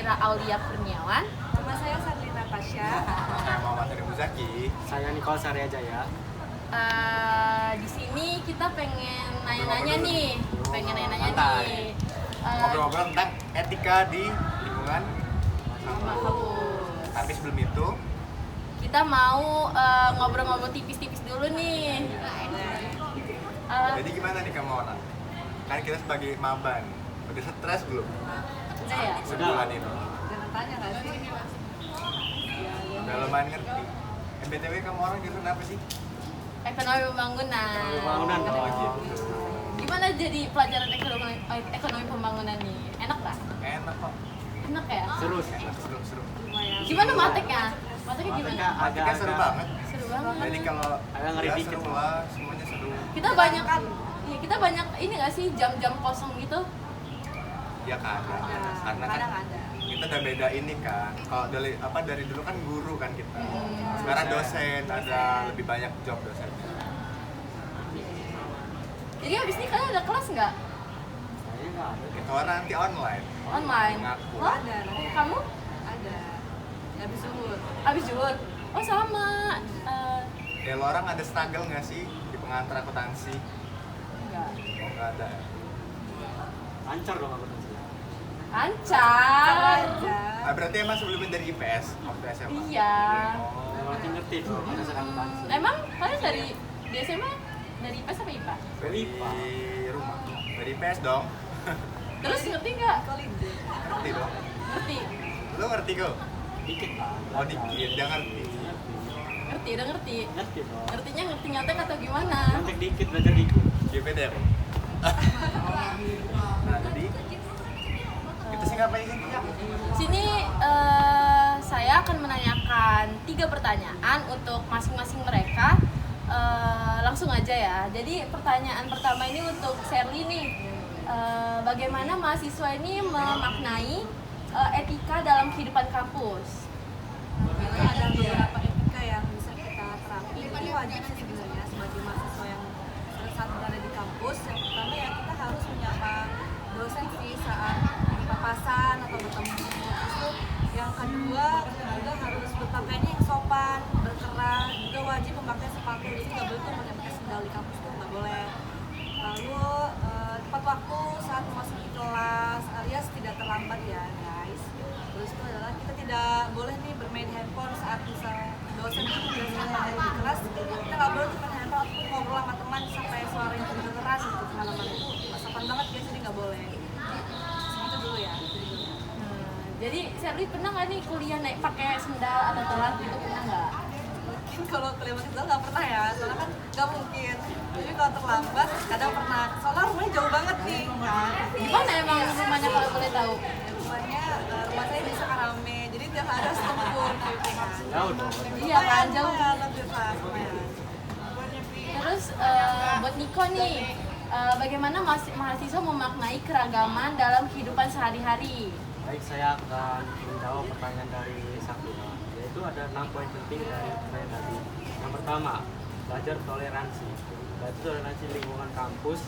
Mira Aulia Kurniawan. Nama saya Sarlina Pasha. Saya Muhammad Eri Muzaki. Saya Nicole Saryajaya. Di sini kita pengen nanya-nanya nih, Ngobrol-ngobrol tentang etika di lingkungan kampus. Tapi sebelum itu, Kita mau ngobrol-ngobrol tipis-tipis dulu nih. jadi gimana nih kamu orang? Kan kita sebagai maban, udah stres belum? Udah ya? Sebulan ini. Jangan tanya nggak sih? Udah lumayan ngerti. BTW kamu orang jurusan apa sih? Ekonomi pembangunan. Pembangunan Oh dong. gitu. Gimana jadi pelajaran ekonomi pembangunan nih? Enak nggak? Enak kok. Enak ya? Seru sih. Seru. Lumayan. Gimana mateknya? Mateknya gimana? Matiknya seru banget. Seru banget. Jadi kalau Agak ngeri ya, dikit seru lah, semuanya seru. Kita banyak ini nggak sih jam-jam kosong gitu? Ya kan, karena kan Kadang ada. kita udah beda ini kan. Kalau dari dulu kan guru kan kita. Sekarang dosen, ada lebih banyak job dosennya. Jadi habis ini kalian ada kelas nggak? Saya nggak ada. Kita orang nanti online. Online? Ngaku. Hah? Ada, nanti. Kamu? Ada. Habis zuhur. Abis juhur? Oh sama. Ya lo orang ada struggle nggak sih di pengantar akuntansi? Enggak. Oh nggak ada. Lancar dong aku nanti. Lancar. Aja. Ah, berarti emang sebelumnya dari IPS waktu SMA? Iya. Oh, Berarti ngerti tuh, ada serang tansi. Emang kalian di SMA dari IPS apa IPA? dari rumah. Dari IPS dong. Terus ngerti nggak? Kolinde. Ngerti dong. Ngerti. Lo ngerti kok? Dikit lah. Oh dikit, jangan Ngerti, udah ngerti. Ngerti dong. Ngertinya ngerti nyontek atau gimana? Nyontek dikit, belajar dikit. GPD ya? Nah jadi kita sih ngapain sih? Sini saya akan menanyakan 3 pertanyaan untuk masing-masing mereka. Langsung aja ya. Jadi pertanyaan pertama ini untuk Sherly nih. Bagaimana mahasiswa ini memaknai etika dalam kehidupan kampus? Ada beberapa etika yang bisa kita terapin. Itu wajib sih sebenarnya sebagai mahasiswa yang saat berada di kampus. Yang pertama ya kita harus menyapa dosen sih saat di papasan atau bertemu di kampus. Yang kedua juga harus berpakaiannya yang sopan, berkerah. Juga wajib memakai sepatu. Jadi nggak boleh tuh pakai sendal di kampus tuh nggak boleh. Lalu tepat waktu saat memasuki kelas alias tidak terlambat ya guys. Terus itu adalah kita tidak boleh nih bermain handphone saat misal dosen itu menjelaskan materi di kelas. Kita nggak boleh tuh main handphone ataupun ngobrol sama teman sampai suaranya kedengeran gitu pengalaman itu masakan banget guys, jadi nggak boleh. Segitu dulu ya. Jadi Sherly pernah nggak nih kuliah naik pakai sendal atau telat gitu, pernah nggak? Mungkin kalau kuliah pakai sendal nggak pernah ya, soalnya kan nggak mungkin. Jadi kalau terlambat kadang pernah, soalnya rumahnya jauh banget nih kan. Gimana emang rumahnya kalau boleh tahu? Rumahnya, rumah saya di Sakarame, jadi tiap hari harus tempur gitu kan. Jauh dong. Iya kan, jauh. Lumayan. Terus buat Niko nih, bagaimana mahasiswa memaknai keragaman dalam kehidupan sehari-hari? Baik, saya akan menjawab pertanyaan dari Sakina. Yaitu ada 6 poin penting dari saya tadi. Yang pertama, belajar toleransi. Yaitu toleransi lingkungan kampus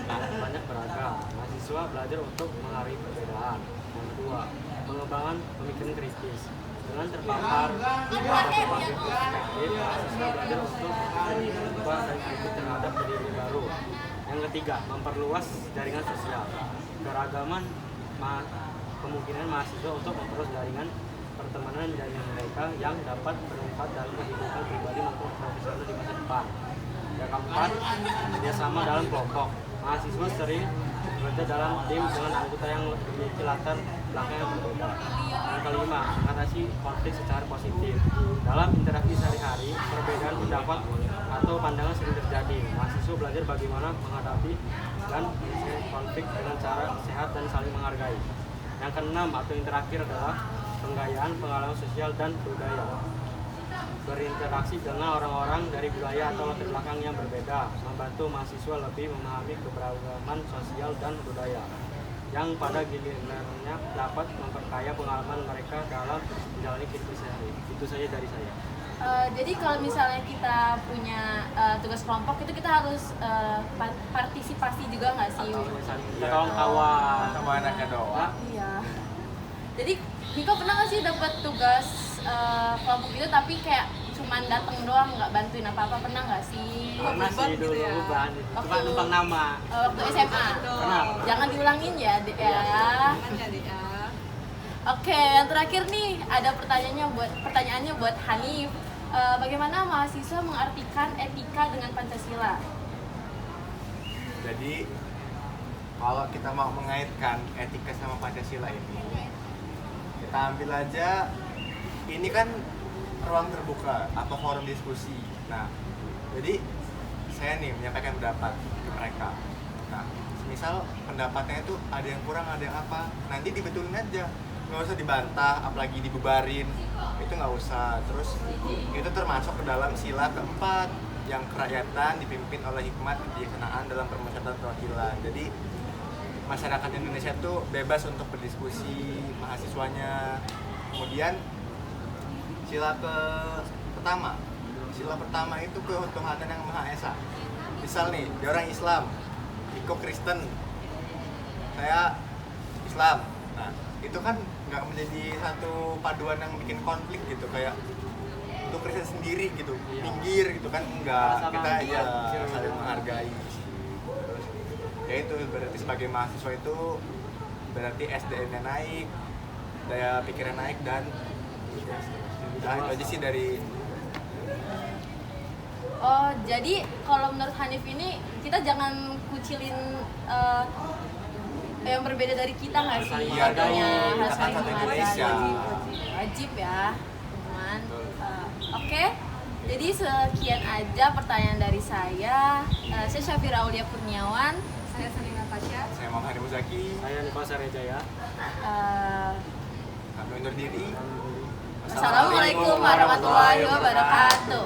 yang banyak beragam. Mahasiswa belajar untuk menghargai perbedaan. Yang kedua, pengembangan pemikiran kritis. Dengan terpapar pada berbagai perspektif, mahasiswa belajar untuk berubah dan kritis terhadap diri baru. Yang ketiga, memperluas jaringan sosial. Keragaman kemungkinan mahasiswa untuk memperluas jaringan pertemanan jaringan mereka yang dapat bermanfaat dalam kehidupan pribadi maupun profesional di masa depan. Yang keempat, kerjasama dalam kelompok. Mahasiswa sering bekerja dalam tim dengan anggota yang memiliki latar belakang yang berbeda. Yang kelima, mengatasi konflik secara positif. Dalam interaksi sehari-hari, perbedaan pendapat atau pandangan sering terjadi. Mahasiswa belajar bagaimana menghadapi dan menyelesaikan konflik dengan cara sehat dan saling menghargai. Yang keenam atau yang terakhir adalah penggayaan pengalaman sosial dan budaya. Berinteraksi dengan orang-orang dari wilayah atau latar belakang yang berbeda, membantu mahasiswa lebih memahami keberagaman sosial dan budaya yang pada gilirannya dapat memperkaya pengalaman mereka dalam menjalani kehidupan sehari. Itu saja dari saya. Jadi kalau misalnya kita punya tugas kelompok itu kita harus partisipasi juga nggak sih? Atau misalnya kita kawan-kawan sama anaknya doang. Iya. Jadi Niko pernah nggak sih dapat tugas kelompok itu tapi kayak cuman datang doang nggak bantuin apa-apa, pernah nggak sih? Pernah sih gitu dulu ya. beban itu. Cuma Waktu- numpang nama. Waktu SMA. Pernah. Jangan diulangin ya, Dek ya. Kan jadi ya. Oke, yang terakhir nih ada pertanyaannya buat Hanif. Bagaimana mahasiswa mengartikan etika dengan Pancasila? Jadi kalau kita mau mengaitkan etika sama Pancasila ini, kita ambil aja ini kan ruang terbuka atau forum diskusi. Nah, jadi saya nih menyampaikan pendapat ke mereka. Nah, misal pendapatnya itu ada yang kurang, ada yang apa, nanti dibetulin aja, nggak usah dibantah, apalagi dibubarin, itu nggak usah. Terus itu termasuk ke dalam sila keempat yang kerakyatan dipimpin oleh hikmat kebijaksanaan dalam permusyawaratan perwakilan. Jadi masyarakat Indonesia tuh bebas untuk berdiskusi, mahasiswanya. Kemudian sila pertama itu ketuhanan yang Maha Esa. Misal nih, dia orang Islam, Iko Kristen, saya Islam. Nah, itu kan nggak menjadi satu paduan yang bikin konflik gitu, kayak untuk Kristen sendiri gitu, minggir gitu kan, enggak. Sama-sama Kita ya minggir. saling menghargai. Terus ya itu berarti sebagai mahasiswa itu berarti SDM-nya naik, daya pikiran naik, dan itu aja sih dari Oh, jadi kalau menurut Hanif ini kita jangan kucilin yang berbeda dari kita nggak sih? Saling Iya dong, Contohnya, kita harus kan saling satu menghargai. Indonesia. Wajib ya, teman. Betul. Oke, jadi sekian aja pertanyaan dari saya. Saya Syafira Aulia Kurniawan. Saya Sani Natasha. saya Muhammad Muzaki, Saya Niko Sarejaya. kami undur diri. Assalamualaikum warahmatullahi wabarakatuh.